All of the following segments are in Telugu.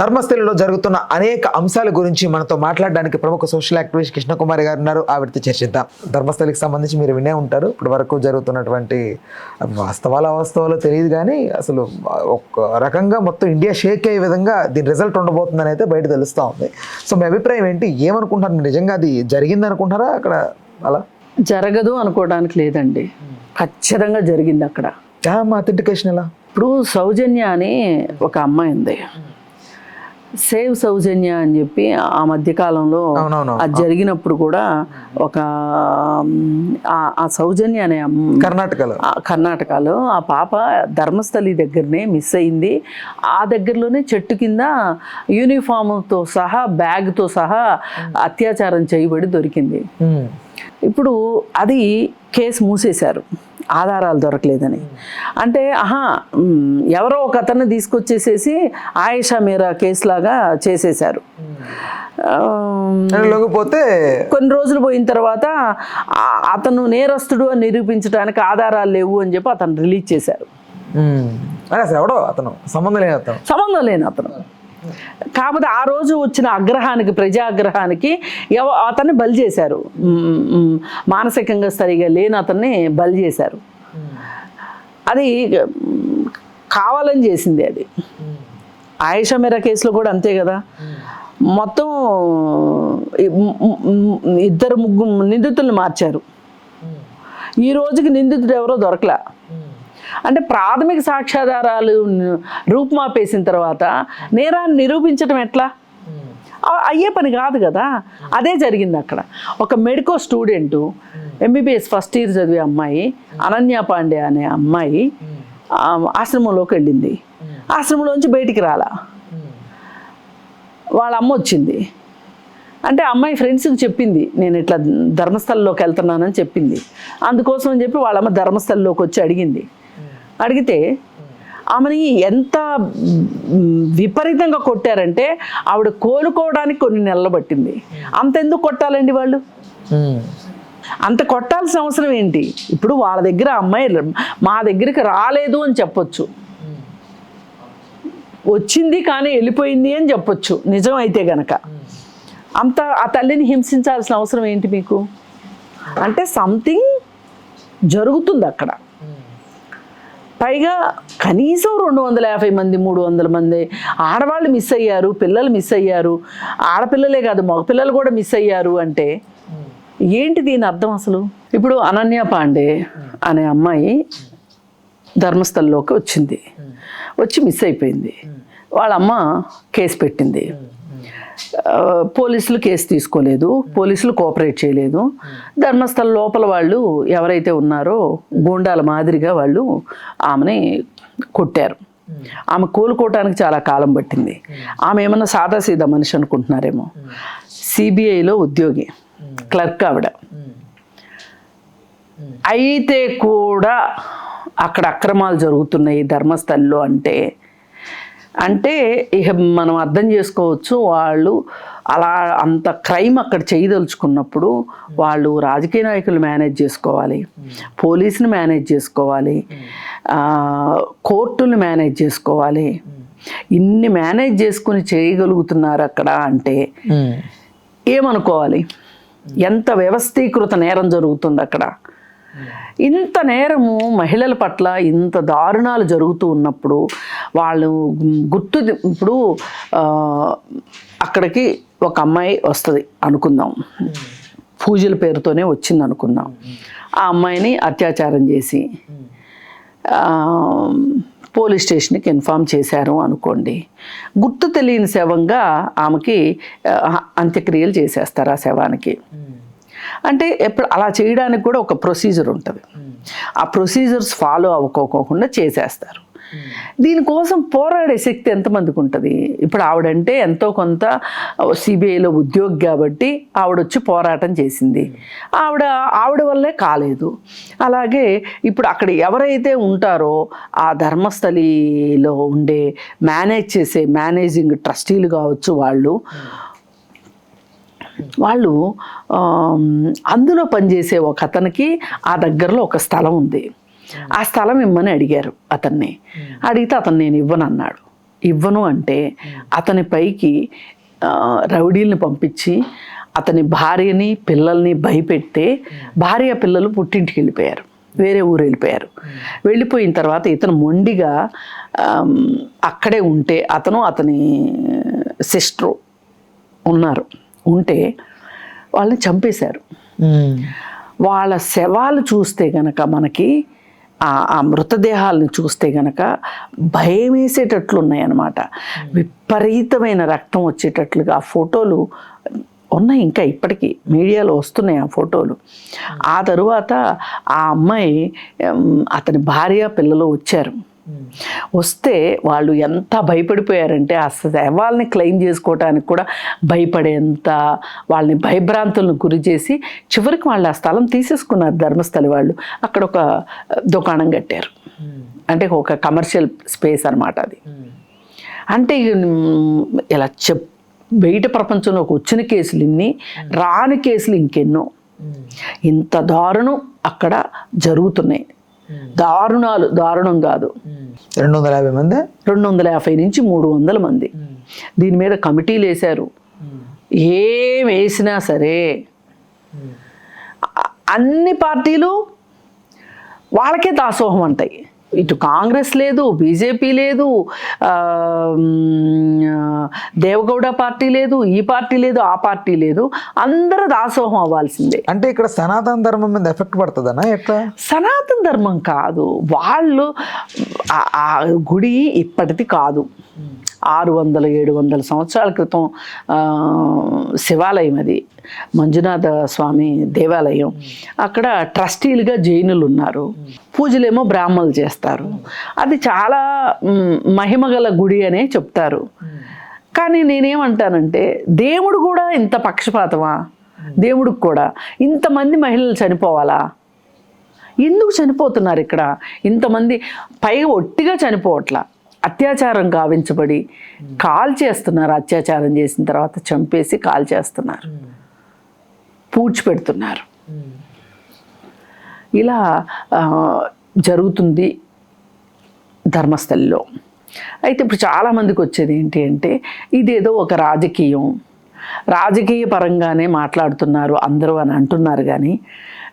ధర్మస్థలిలో జరుగుతున్న అనేక అంశాల గురించి మనతో మాట్లాడడానికి ప్రముఖ సోషల్ యాక్టివిస్ట్ కృష్ణకుమారి గారు ఉన్నారు. ఆవిడతో చర్చిద్దాం. ధర్మస్థలికి సంబంధించి మీరు వినే ఉంటారు. ఇప్పటి వరకు జరుగుతున్నటువంటి వాస్తవాలు తెలియదు, కానీ అసలు ఒక రకంగా మొత్తం ఇండియా షేక్ అయ్యే విధంగా దీని రిజల్ట్ ఉండబోతుందని అయితే బయట తెలుస్తూ ఉంది. సో మీ అభిప్రాయం ఏంటి? ఏమనుకుంటున్నారు? నిజంగా అది జరిగింది అనుకుంటారా? అక్కడ అలా జరగదు అనుకోవడానికి లేదండి, ఖచ్చితంగా జరిగింది అక్కడ. మా అథెంటికేషన్ ఎలా? ఇప్పుడు సౌజన్య అని ఒక అమ్మాయి ఉంది, సేవ్ సౌజన్య అని చెప్పి ఆ మధ్యకాలంలో అది జరిగినప్పుడు కూడా ఒక ఆ సౌజన్య అనే కర్ణాటకలో ఆ పాప ధర్మస్థలి దగ్గరనే మిస్ అయింది. ఆ దగ్గరలోనే చెట్టు కింద యూనిఫామ్తో సహా బ్యాగ్తో సహా అత్యాచారం చేయబడి దొరికింది. ఇప్పుడు అది కేసు మూసేశారు, ఆధారాలు దొరకలేదని. అంటే ఎవరో ఒక అతన్ని తీసుకొచ్చేసేసి ఆయేషా మీరా కేసులాగా చేసేశారు. లేకపోతే కొన్ని రోజులు పోయిన తర్వాత అతను నేరస్తుడు అని నిరూపించడానికి ఆధారాలు లేవు అని చెప్పి అతను రిలీజ్ చేశారు. ఎవడో అతను సంబంధం లేని అతను. కాకపోతే ఆ రోజు వచ్చిన అగ్రహానికి, ప్రజాగ్రహానికి అతన్ని బలి చేశారు. మానసికంగా సరిగా లేని అతన్ని బలి చేశారు. అది కావాలని చేసింది. అది ఆయేషా మీరా కేసులో కూడా అంతే కదా. మొత్తం 2-3 నిందితుల్ని మార్చారు. ఈ రోజుకి నిందితుడు ఎవరో దొరకలా. అంటే ప్రాథమిక సాక్ష్యాధారాలు రూపుమాపేసిన తర్వాత నేరాన్ని నిరూపించడం ఎట్లా? అయ్యే పని కాదు కదా. అదే జరిగింది అక్కడ. ఒక medico student, MBBS first year చదివే అమ్మాయి, అనన్య పాండే అనే అమ్మాయి ఆశ్రమంలోకి వెళ్ళింది. ఆశ్రమంలోంచి బయటికి రాలా. వాళ్ళ అమ్మ వచ్చింది. అంటే అమ్మాయి ఫ్రెండ్స్కి చెప్పింది, నేను ఇట్లా ధర్మస్థలంలోకి వెళ్తున్నానని చెప్పింది. అందుకోసం అని చెప్పి వాళ్ళమ్మ ధర్మస్థలంలోకి వచ్చి అడిగితే ఆమెని ఎంత విపరీతంగా కొట్టారంటే ఆవిడ కోలుకోవడానికి కొన్ని నెలలు పట్టింది. అంతెందుకు కొట్టాలండి వాళ్ళు? అంత కొట్టాల్సిన అవసరం ఏంటి? ఇప్పుడు వాళ్ళ దగ్గర అమ్మాయి మా దగ్గరికి రాలేదు అని చెప్పొచ్చు, వచ్చింది కానీ వెళ్ళిపోయింది అని చెప్పొచ్చు నిజం అయితే గనక. అంత ఆ తల్లిని హింసించాల్సిన అవసరం ఏంటి మీకు? అంటే సంథింగ్ జరుగుతుంది అక్కడ. పైగా కనీసం 250 మంది 300 మంది ఆడవాళ్ళు మిస్ అయ్యారు, పిల్లలు మిస్ అయ్యారు. ఆడపిల్లలే కాదు, మగపిల్లలు కూడా మిస్ అయ్యారు. అంటే ఏంటి దీని అర్థం అసలు? ఇప్పుడు అనన్య పాండే అనే అమ్మాయి ధర్మస్థలంలోకి వచ్చి మిస్ అయిపోయింది. వాళ్ళ అమ్మ కేసు పెట్టింది. పోలీసులు కేసు తీసుకోలేదు, పోలీసులు కోఆపరేట్ చేయలేదు. ధర్మస్థల లోపల వాళ్ళు ఎవరైతే ఉన్నారో గూండాల మాదిరిగా వాళ్ళు ఆమెని కొట్టారు. ఆమె కోలుకోవటానికి చాలా కాలం పట్టింది. ఆమె ఏమన్నా సాదాసీదా మనిషి అనుకుంటున్నారేమో. CBIలో ఉద్యోగి, క్లర్క్ ఆవిడ. అయితే కూడా అక్కడ అక్రమాలు జరుగుతున్నాయి ధర్మస్థలిలో అంటే ఇక మనం అర్థం చేసుకోవచ్చు. వాళ్ళు అలా అంత క్రైమ్ అక్కడ చేయదలుచుకున్నప్పుడు వాళ్ళు రాజకీయ నాయకులు మేనేజ్ చేసుకోవాలి, పోలీసుని మేనేజ్ చేసుకోవాలి, కోర్టుని మేనేజ్ చేసుకోవాలి. ఇన్ని మేనేజ్ చేసుకుని చేయగలుగుతున్నారు అక్కడ అంటే ఏమనుకోవాలి? ఎంత వ్యవస్థీకృత నేరం జరుగుతుంది అక్కడ. ఇంత నేరము మహిళల పట్ల ఇంత దారుణాలు జరుగుతూ ఉన్నప్పుడు వాళ్ళు ఇప్పుడు అక్కడికి ఒక అమ్మాయి వస్తుంది అనుకుందాం, పూజల పేరుతోనే వచ్చింది అనుకుందాం. ఆ అమ్మాయిని అత్యాచారం చేసి పోలీస్ స్టేషన్కి ఇన్ఫామ్ చేశారు అనుకోండి. గుర్తు తెలియని శవంగా ఆమెకి అంత్యక్రియలు చేసేస్తారు ఆ శవానికి. అంటే ఎప్పుడు అలా చేయడానికి కూడా ఒక ప్రొసీజర్ ఉంటుంది. ఆ ప్రొసీజర్స్ ఫాలో అవ్వకోకుండా చేసేస్తారు. దీనికోసం పోరాడే శక్తి ఎంతమందికి ఉంటుంది? ఇప్పుడు ఆవిడంటే ఎంతో కొంత CBIలో ఉద్యోగి కాబట్టి ఆవిడొచ్చి పోరాటం చేసింది. ఆవిడ వల్లే కాలేదు. అలాగే ఇప్పుడు అక్కడ ఎవరైతే ఉంటారో ఆ ధర్మస్థలిలో ఉండే మేనేజింగ్ ట్రస్టీలు కావచ్చు, వాళ్ళు అందులో పనిచేసే ఒక అతనికి ఆ దగ్గరలో ఒక స్థలం ఉంది. ఆ స్థలం ఇమ్మని అడిగారు అతన్ని. అడిగితే అతను నేను ఇవ్వను అన్నాడు. ఇవ్వను అంటే అతని పైకి రౌడీల్ని పంపించి అతని భార్యని పిల్లల్ని భయపెడితే భార్య పిల్లలు పుట్టింటికి వెళ్ళిపోయారు, వేరే ఊరు వెళ్ళిపోయారు. వెళ్ళిపోయిన తర్వాత ఇతను మొండిగా అక్కడే ఉంటే అతని సిస్టరు ఉన్నారు, ఉంటే వాళ్ళని చంపేశారు. వాళ్ళ శవాలు చూస్తే గనక మనకి ఆ మృతదేహాలను చూస్తే గనక భయం వేసేటట్లు ఉన్నాయన్నమాట. విపరీతమైన రక్తం వచ్చేటట్లుగా ఆ ఫోటోలు ఉన్నాయి, ఇంకా ఇప్పటికీ మీడియాలో వస్తున్నాయి ఆ ఫోటోలు. ఆ తరువాత ఆ అమ్మాయి అతని భార్య పిల్లలు వచ్చారు. వస్తే వాళ్ళు ఎంత భయపడిపోయారంటే ఆ శవాల్ని క్లెయిమ్ చేసుకోవటానికి కూడా భయపడేంత వాళ్ళని భయభ్రాంతులను గురి చేసి చివరికి వాళ్ళు ఆ స్థలం తీసేసుకున్నారు. ధర్మస్థలి వాళ్ళు అక్కడ ఒక దుకాణం కట్టారు, అంటే ఒక కమర్షియల్ స్పేస్ అన్నమాట అది. అంటే ఇలా బయట ప్రపంచంలోకి వచ్చిన కేసులు ఇన్ని, రాని కేసులు ఇంకెన్నో. ఇంత దారుణం అక్కడ జరుగుతున్నాయి. దారుణం కాదు. 250 మంది, 250 నుంచి 300 మంది దీని మీద కమిటీలు వేశారు. ఏం వేసినా సరే అన్ని పార్టీలు వాళ్ళకే దాసోహం అంటాయి. ఇటు కాంగ్రెస్ లేదు, బీజేపీ లేదు, దేవగౌడ పార్టీ లేదు, ఈ పార్టీ లేదు, ఆ పార్టీ లేదు, అందరూ దాసోహం అవ్వాల్సిందే. అంటే ఇక్కడ సనాతన ధర్మం మీద ఎఫెక్ట్ పడుతుందనా ఎట్లా? సనాతన ధర్మం కాదు, వాళ్ళు ఆ గుడి ఇప్పటిది కాదు, 600-700 సంవత్సరాల క్రితం శివాలయం అది, మంజునాథ స్వామి దేవాలయం. అక్కడ ట్రస్టీలుగా జైనులు ఉన్నారు, పూజలేమో బ్రాహ్మణులు చేస్తారు. అది చాలా మహిమగల గుడి అనే చెప్తారు. కానీ నేనేమంటానంటే దేవుడు కూడా ఇంత పక్షపాతమా? దేవుడికి కూడా ఇంతమంది మహిళలు చనిపోవాలా? ఎందుకు చనిపోతున్నారు ఇక్కడ ఇంతమంది? పైగా ఒట్టిగా చనిపోవట్లా, అత్యాచారం గావించబడి కాల్ చేస్తున్నారు. అత్యాచారం చేసిన తర్వాత చంపేసి కాల్ చేస్తున్నారు, పూడ్చిపెడుతున్నారు. ఇలా జరుగుతుంది ధర్మస్థలిలో. అయితే ఇప్పుడు చాలామందికి వచ్చేది ఏంటి అంటే ఇదేదో ఒక రాజకీయ పరంగానే మాట్లాడుతున్నారు అందరూ అని అంటున్నారు. కానీ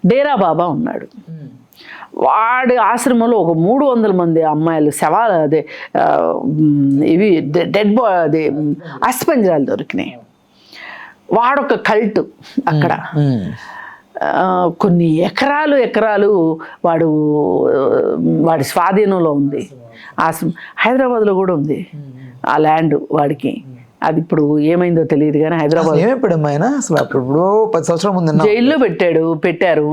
డేరా బాబా ఉన్నాడు, వాడి ఆశ్రమంలో ఒక 300 మంది అమ్మాయిలు శవాలు, అదే ఇవి డెడ్ బాయ్, అదే అస్థిపంజరాలు దొరికినాయి. వాడొక కల్ట్ అక్కడ. కొన్ని ఎకరాలు వాడి స్వాధీనంలో ఉంది. ఆశ్రమం హైదరాబాద్లో కూడా ఉంది ఆ ల్యాండ్ వాడికి. అది ఇప్పుడు ఏమైందో తెలియదు కానీ హైదరాబాద్ ఇప్పుడు 10 సంవత్సరాల ముందు జైల్లో పెట్టారు.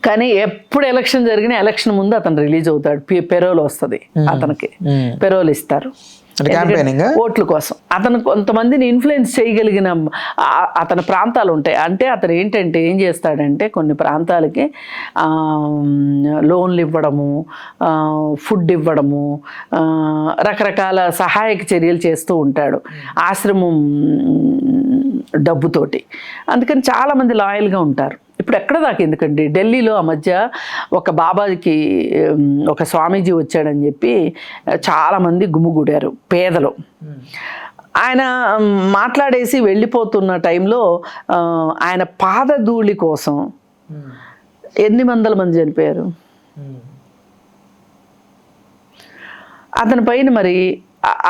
కానీ ఎప్పుడు ఎలక్షన్ జరిగినా ఎలక్షన్ ముందు అతను రిలీజ్ అవుతాడు, పెరోల్ వస్తుంది అతనికి, పెరోల్ ఇస్తారు ఓట్ల కోసం. అతను కొంతమందిని ఇన్ఫ్లుయెన్స్ చేయగలిగిన అతని ప్రాంతాలు ఉంటాయి. అంటే అతను ఏంటంటే ఏం చేస్తాడంటే కొన్ని ప్రాంతాలకి లోన్లు ఇవ్వడము, ఫుడ్ ఇవ్వడము, రకరకాల సహాయక చర్యలు చేస్తూ ఉంటాడు ఆశ్రమం డబ్బుతోటి. అందుకని చాలామంది లాయల్గా ఉంటారు. ఇప్పుడు ఎక్కడ దాకా ఎందుకండి, ఢిల్లీలో ఆ మధ్య ఒక బాబాకి ఒక స్వామీజీ వచ్చాడని చెప్పి చాలామంది గుమ్ముగూడారు పేదలు. ఆయన మాట్లాడేసి వెళ్ళిపోతున్న టైంలో ఆయన పాదధూళి కోసం ఎన్ని వందల మంది చనిపోయారు. అతని పైన మరి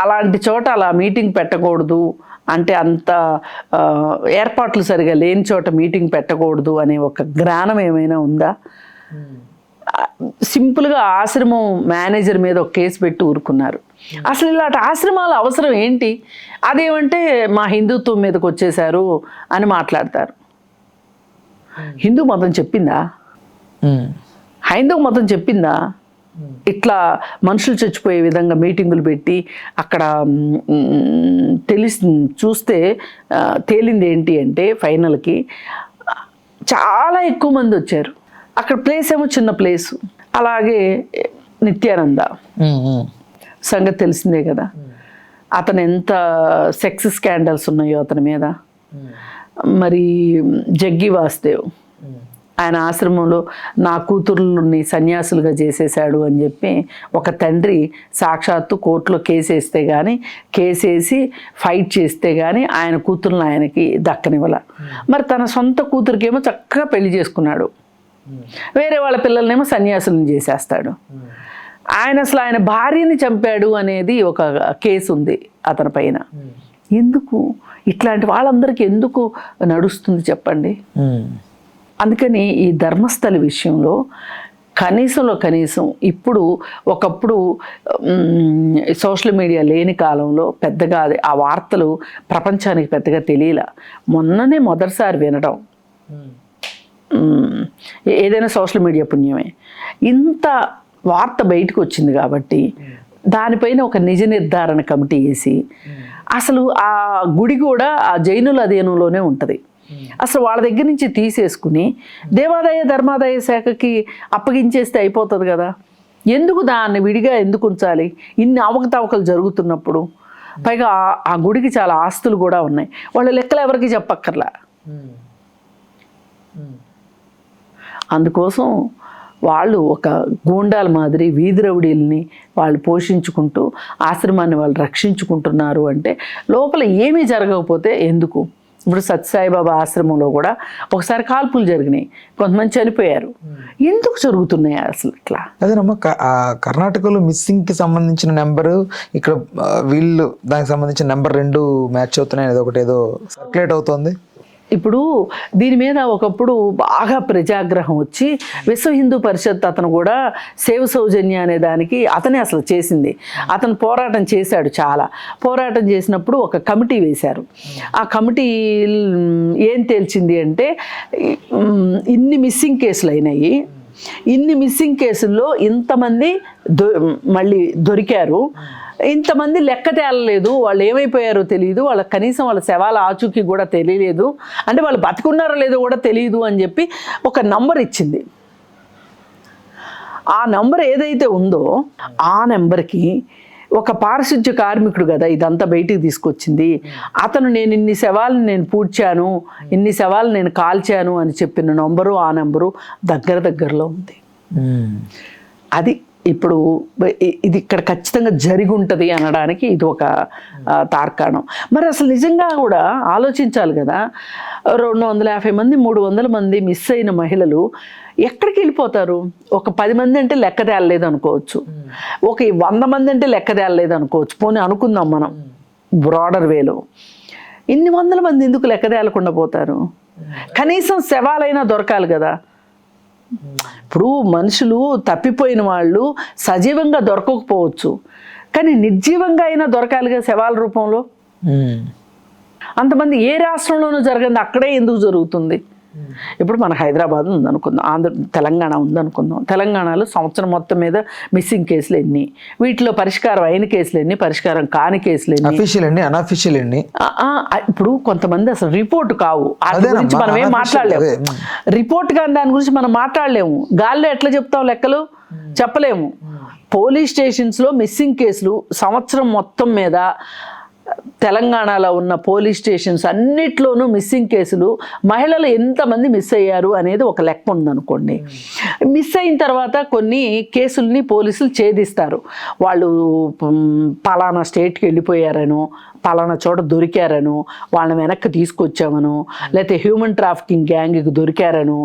అలాంటి చోట అలా మీటింగ్ పెట్టకూడదు అంటే, అంత ఏర్పాట్లు సరిగా లేని చోట మీటింగ్ పెట్టకూడదు అనే ఒక జ్ఞానం ఏమైనా ఉందా? సింపుల్గా ఆశ్రమం మేనేజర్ మీద ఒక కేసు పెట్టి ఊరుకున్నారు. అసలు ఇలాంటి ఆశ్రమాల అవసరం ఏంటి? అదేమంటే మా హిందుత్వం మీదకి వచ్చేసారు అని మాట్లాడతారు. హిందూ మతం చెప్పిందా? హైందవ మతం చెప్పిందా ఇట్లా మనుషులు చచ్చిపోయే విధంగా మీటింగులు పెట్టి అక్కడ చూస్తే తేలింది ఏంటి అంటే ఫైనల్కి చాలా ఎక్కువ మంది వచ్చారు. అక్కడ ప్లేస్ ఏమో చిన్న ప్లేసు. అలాగే నిత్యానంద సంగతి తెలిసిందే కదా, అతను ఎంత సెక్స్ స్కాండల్స్ ఉన్నాయో అతని మీద. మరి జగ్గి వాసుదేవ్ ఆయన ఆశ్రమంలో నా కూతుర్లని సన్యాసులుగా చేసేసాడు అని చెప్పి ఒక తండ్రి సాక్షాత్తు కోర్టులో కేసేస్తే కానీ కేసేసి ఫైట్ చేస్తే కానీ ఆయన కూతుర్ని ఆయనకి దక్కనివ్వాల. మరి తన సొంత కూతురికేమో చక్కగా పెళ్లి చేసుకున్నాడు, వేరే వాళ్ళ పిల్లల్నేమో సన్యాసులను చేసేస్తాడు. ఆయన భార్యని చంపాడు అనేది ఒక కేసు ఉంది అతని పైన. ఎందుకు ఇట్లాంటి వాళ్ళందరికీ ఎందుకు నడుస్తుంది చెప్పండి? అందుకని ఈ ధర్మస్థలి విషయంలో కనీసం ఇప్పుడు ఒకప్పుడు సోషల్ మీడియా లేని కాలంలో పెద్దగా ఆ వార్తలు ప్రపంచానికి పెద్దగా తెలియలా. మొన్ననే మొదటిసారి వినడం, ఏదైనా సోషల్ మీడియా పుణ్యమే. ఇంత వార్త బయటకు వచ్చింది కాబట్టి దానిపైన ఒక నిజ నిర్ధారణ కమిటీ వేసి, అసలు ఆ గుడి కూడా ఆ జైనుల అధీనంలోనే ఉంటుంది, అసలు వాళ్ళ దగ్గర నుంచి తీసేసుకుని దేవాదాయ ధర్మాదాయ శాఖకి అప్పగించేస్తే అయిపోతుంది కదా. ఎందుకు దాన్ని విడిగా ఎందుకు ఉంచాలి? ఇన్ని అవకతవకలు జరుగుతున్నప్పుడు. పైగా ఆ గుడికి చాలా ఆస్తులు కూడా ఉన్నాయి, వాళ్ళ లెక్కలు ఎవరికి చెప్పక్కర్లా. అందుకోసం వాళ్ళు ఒక గూండాల మాదిరి వీధి రౌడీల్ని వాళ్ళు పోషించుకుంటూ ఆశ్రమాన్ని వాళ్ళు రక్షించుకుంటున్నారు అంటే లోపల ఏమీ జరగకపోతే ఎందుకు? ఇప్పుడు సత్యసాయిబాబా ఆశ్రమంలో కూడా ఒకసారి కాల్పులు జరిగినాయి, కొంతమంది చనిపోయారు. ఎందుకు జరుగుతున్నాయి అసలు ఇట్లా? అదేనమ్మా, కర్ణాటకలో మిస్సింగ్కి సంబంధించిన నెంబరు, ఇక్కడ వీళ్ళు దానికి సంబంధించిన నెంబర్ 2 మ్యాచ్ అవుతున్నాయి అనేది ఒకటి ఏదో సర్క్యులేట్ అవుతుంది. ఇప్పుడు దీని మీద ఒకప్పుడు బాగా ప్రజాగ్రహం వచ్చి విశ్వ హిందూ పరిషత్ అతను కూడా సేవ సౌజన్య అనే దానికి అతనే అసలు చేసింది. అతను పోరాటం చేశాడు, చాలా పోరాటం చేసినప్పుడు ఒక కమిటీ వేశారు. ఆ కమిటీ ఏం తేల్చింది అంటే, ఇన్ని మిస్సింగ్ కేసులు అయినాయి, ఇన్ని మిస్సింగ్ కేసుల్లో ఇంతమంది మళ్ళీ దొరికారు, ఇంతమంది లెక్క తేలలేదు, వాళ్ళు ఏమైపోయారో తెలియదు, వాళ్ళకి కనీసం వాళ్ళ శవాల ఆచూకీ కూడా తెలియలేదు, అంటే వాళ్ళు బతికున్నారో లేదో కూడా తెలియదు అని చెప్పి ఒక నంబర్ ఇచ్చింది. ఆ నంబర్ ఏదైతే ఉందో ఆ నెంబర్కి ఒక పారిశుధ్య కార్మికుడు కదా ఇదంతా బయటికి తీసుకొచ్చింది, అతను నేను ఇన్ని శవాలను నేను పూడ్చాను, ఇన్ని శవాలు నేను కాల్చాను అని చెప్పిన నంబరు ఆ నెంబరు దగ్గరలో ఉంది. అది ఇప్పుడు ఇది ఇక్కడ ఖచ్చితంగా జరిగి ఉంటుంది అనడానికి ఇది ఒక తార్కాణం. మరి అసలు నిజంగా కూడా ఆలోచించాలి కదా, 250 మంది 300 మంది మిస్ అయిన మహిళలు ఎక్కడికి వెళ్ళిపోతారు? ఒక 10 మంది అంటే లెక్క తేలలేదు అనుకోవచ్చు, ఒక 100 మంది అంటే లెక్క తేలలేదు అనుకోవచ్చు, పోనీ అనుకుందాం మనం బ్రాడర్ వేలో. ఇన్ని 100 మంది ఎందుకు లెక్క తేలకుండా పోతారు? కనీసం శవాలైనా దొరకాలి కదా. ఇప్పుడు మనుషులు తప్పిపోయిన వాళ్ళు సజీవంగా దొరకకపోవచ్చు, కానీ నిర్జీవంగా అయినా దొరకాలిగా శవాల రూపంలో. అంతమంది ఏ రాష్ట్రంలోనూ జరగదు, అక్కడే ఎందుకు జరుగుతుంది? ఇప్పుడు మన హైదరాబాద్ ఉందనుకుందాం, తెలంగాణ ఉందనుకుందాం. తెలంగాణలో సంవత్సరం మొత్తం మీద మిస్సింగ్ కేసులు ఎన్ని, వీటిలో పరిష్కారం అయిన కేసులు ఎన్ని, పరిష్కారం కాని కేసులు ఎన్ని, అఫీషియల్ ఎన్ని, అనఫీషియల్ ఎన్ని? ఇప్పుడు కొంతమంది అసలు రిపోర్ట్ కావు, వాటి గురించి మనం ఏం మాట్లాడలేము. రిపోర్ట్ కాని దాని గురించి మనం మాట్లాడలేము. గాల్లో ఎట్లా చెప్తాం లెక్కలు? చెప్పలేము. పోలీస్ స్టేషన్స్లో మిస్సింగ్ కేసులు సంవత్సరం మొత్తం మీద తెలంగాణలో ఉన్న పోలీస్ స్టేషన్స్ అన్నిట్లోనూ మిస్సింగ్ కేసులు, మహిళలు ఎంతమంది మిస్ అయ్యారు అనేది ఒక లెక్క ఉందనుకోండి. మిస్ అయిన తర్వాత కొన్ని కేసుల్ని పోలీసులు ఛేదిస్తారు. వాళ్ళు పలానా స్టేట్కి వెళ్ళిపోయారనో, పలానా చోట దొరికారను, వాళ్ళని వెనక్కి తీసుకొచ్చామను, లేకపోతే హ్యూమన్ ట్రాఫికింగ్ గ్యాంగ్కి దొరికారను,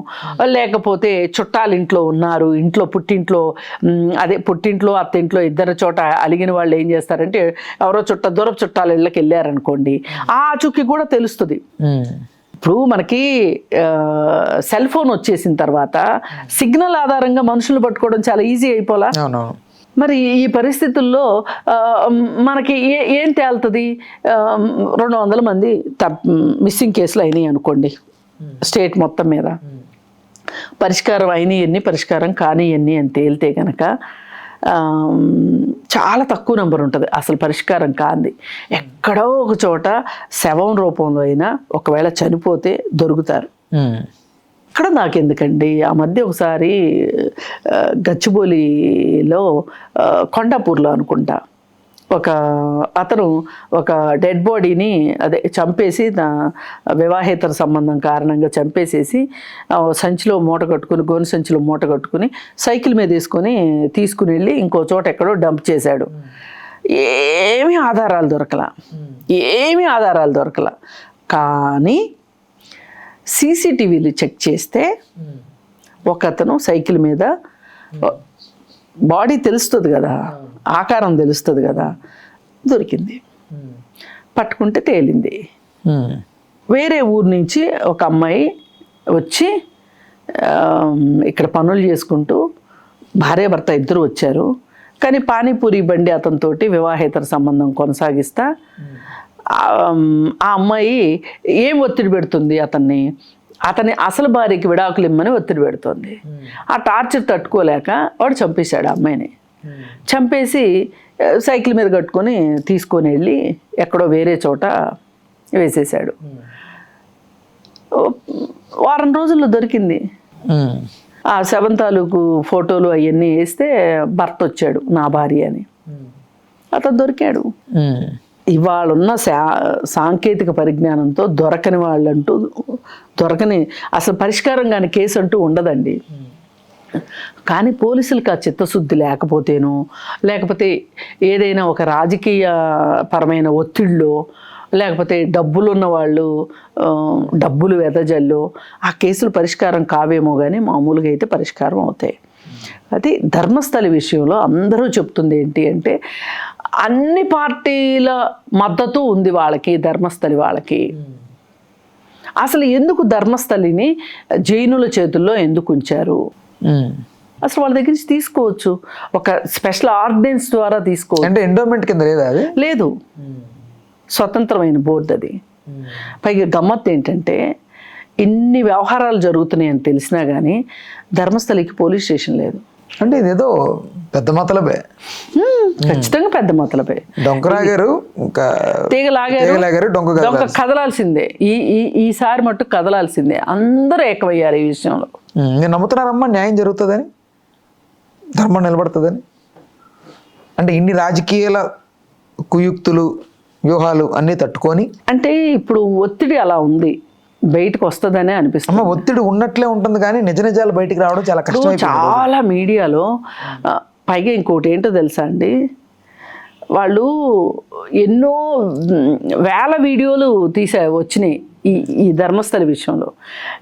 లేకపోతే చుట్టాలు ఇంట్లో ఉన్నారు, ఇంట్లో పుట్టింట్లో అత్తింట్లో ఇద్దరు చోట అలిగిన వాళ్ళు ఏం చేస్తారంటే ఎవరో దూరపు చుట్టాల ఇళ్ళకి వెళ్ళారనుకోండి, ఆ చుక్కి కూడా తెలుస్తుంది. ఇప్పుడు మనకి సెల్ ఫోన్ వచ్చేసిన తర్వాత సిగ్నల్ ఆధారంగా మనుషులు పట్టుకోవడం చాలా ఈజీ అయిపోలా. మరి ఈ పరిస్థితుల్లో మనకి ఏం తేలుతుంది? 200 మంది మిస్సింగ్ కేసులు అయినాయి అనుకోండి స్టేట్ మొత్తం మీద. పరిష్కారం అయినాయి ఎన్ని, పరిష్కారం కానీ ఎన్ని అని తేలితే కనుక చాలా తక్కువ నెంబర్ ఉంటుంది అసలు పరిష్కారం కాంది. ఎక్కడో ఒక చోట శవం రూపంలో అయినా ఒకవేళ చనిపోతే దొరుకుతారు. ఇక్కడ నాకెందుకండి, ఆ మధ్య ఒకసారి గచ్చిబౌలిలో కొండాపూర్లో అనుకుంటా అతను ఒక డెడ్ బాడీని అదే చంపేసి వివాహేతర సంబంధం కారణంగా చంపేసేసి సంచిలో మూట కట్టుకుని గోను సంచిలో మూట కట్టుకుని సైకిల్ మీద తీసుకుని వెళ్ళి ఇంకో చోట ఎక్కడో డంప్ చేశాడు. ఏమీ ఆధారాలు దొరకలా. కానీ సీసీటీవీలు చెక్ చేస్తే ఒకతను సైకిల్ మీద, బాడీ తెలుస్తుంది కదా, ఆకారం తెలుస్తుంది కదా, దొరికింది. పట్టుకుంటే తేలింది. వేరే ఊరు నుంచి ఒక అమ్మాయి వచ్చి ఇక్కడ పనులు చేసుకుంటూ భార్యాభర్త ఇద్దరు వచ్చారు. కానీ పానీపూరి బండి అతనితోటి వివాహేతర సంబంధం కొనసాగిస్తా ఆ అమ్మాయి ఏం ఒత్తిడి పెడుతుంది అతని అసలు భార్యకి విడాకులు ఇమ్మని ఒత్తిడి పెడుతుంది. ఆ టార్చర్ తట్టుకోలేక వాడు చంపేశాడు ఆ అమ్మాయిని. చంపేసి సైకిల్ మీద కట్టుకొని తీసుకొని వెళ్ళి ఎక్కడో వేరే చోట వేసేసాడు. వారం రోజుల్లో దొరికింది. ఆ శవం తాలూకు ఫోటోలు అవన్నీ వేస్తే భర్త వచ్చాడు, నా భార్య అని. అతను దొరికాడు. ఇవాళ ఉన్న సాంకేతిక పరిజ్ఞానంతో దొరకని అసలు పరిష్కారం కాని కేసు అంటూ ఉండదండి. కానీ పోలీసులకు ఆ చిత్తశుద్ధి లేకపోతేనో, లేకపోతే ఏదైనా ఒక రాజకీయ పరమైన ఒత్తిడిలో, లేకపోతే డబ్బులున్న వాళ్ళు డబ్బులు వెదజల్లో ఆ కేసులు పరిష్కారం కావేమో కానీ మామూలుగా అయితే పరిష్కారం అవుతాయి. అది ధర్మస్థలి విషయంలో అందరూ చెప్తుంది ఏంటి అంటే, అన్ని పార్టీల మద్దతు ఉంది వాళ్ళకి, ధర్మస్థలి వాళ్ళకి. అసలు ఎందుకు ధర్మస్థలిని జైనుల చేతుల్లో ఎందుకు ఉంచారు? అసలు వాళ్ళ దగ్గర నుంచి తీసుకోవచ్చు, ఒక స్పెషల్ ఆర్డినెన్స్ ద్వారా తీసుకోవచ్చు. అంటే ఎండోమెంట్ కింద లేదా అది? లేదు, స్వతంత్రమైన బోర్డు అది. పైగా గమ్మత్తు ఏంటంటే, ఇన్ని వ్యవహారాలు జరుగుతున్నాయని తెలిసినా కానీ ధర్మస్థలికి పోలీస్ స్టేషన్ లేదు. అంటే ఇదేదో పెద్ద మతలబే, ఖచ్చితంగా పెద్ద మతలబే. డొంకరాగారు, తీగలాగారు, డొంక కదలాల్సిందే. ఈసారి మట్టు కదలాల్సిందే. అందరూ ఏకమయ్యారు ఈ విషయంలో. నేను నమ్ముతున్నారమ్మా న్యాయం జరుగుతుందని, ధర్మం నిలబడుతుందని. అంటే ఇన్ని రాజకీయాల కుయుక్తులు, వ్యూహాలు అన్నీ తట్టుకొని, అంటే ఇప్పుడు ఒత్తిడి అలా ఉంది, బయటకు వస్తుందనే అనిపిస్తుంది. ఒత్తిడి ఉన్నట్లే ఉంటుంది కానీ నిజ నిజాలు బయటికి రావడం చాలా కష్టం. చాలా మీడియాలో పైగా ఇంకోటి ఏంటో తెలుసా అండి, వాళ్ళు ఎన్నో వేల వీడియోలు వచ్చినాయి ఈ ధర్మస్థలి విషయంలో.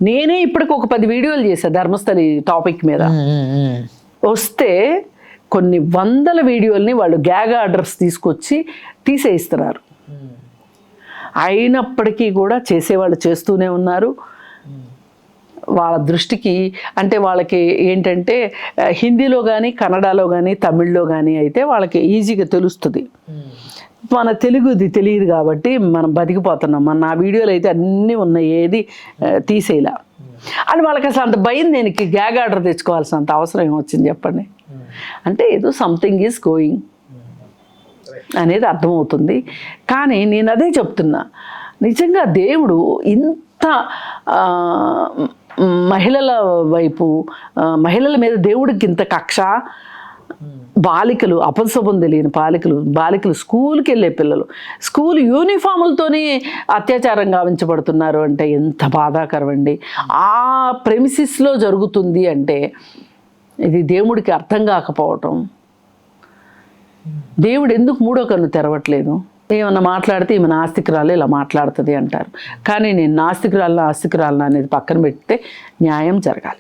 నేనే ఇప్పటికి ఒక 10 వీడియోలు చేశాను ధర్మస్థలి టాపిక్ మీద. వస్తే కొన్ని వందల వీడియోల్ని వాళ్ళు గ్యాగ్ ఆర్డర్స్ తీసుకొచ్చి తీసేయిస్తున్నారు. అయినప్పటికీ కూడా చేసేవాళ్ళు చేస్తూనే ఉన్నారు. వాళ్ళ దృష్టికి అంటే వాళ్ళకి ఏంటంటే హిందీలో కానీ, కన్నడలో కానీ, తమిళ్లో కానీ అయితే వాళ్ళకి ఈజీగా తెలుస్తుంది. మన తెలుగుది తెలియదు కాబట్టి మనం బతికిపోతున్నాం. నా వీడియోలు అయితే అన్నీ ఉన్నాయి, ఏది తీసేలా అని. వాళ్ళకి అసలు అంత భయం దేనికి? గ్యాగ్ ఆర్డర్ తెచ్చుకోవాల్సినంత అవసరం ఏమొచ్చింది చెప్పండి? అంటే ఏదో సంథింగ్ ఈజ్ గోయింగ్ అనేది అర్థమవుతుంది. కానీ నేను అదే చెప్తున్నా, నిజంగా దేవుడు ఇంత మహిళల వైపు, మహిళల మీద దేవుడికి ఇంత కక్ష, బాలికలు, అపశుభం తెలియని బాలికలు స్కూల్కి వెళ్ళే పిల్లలు స్కూల్ యూనిఫాములతోనే అత్యాచారం గావించబడుతున్నారు అంటే ఎంత బాధాకరం అండి. ఆ ప్రెమిసిస్లో జరుగుతుంది అంటే ఇది దేవుడికి అర్థం కాకపోవటం. దేవుడు ఎందుకు మూడో కన్ను తెరవట్లేదు? ఏమన్నా మాట్లాడితే ఈమె నాస్తికురాలు ఇలా మాట్లాడుతుంది అంటారు. కానీ నేను నాస్తికురాలను అనేది పక్కన పెడితే న్యాయం జరగాలి.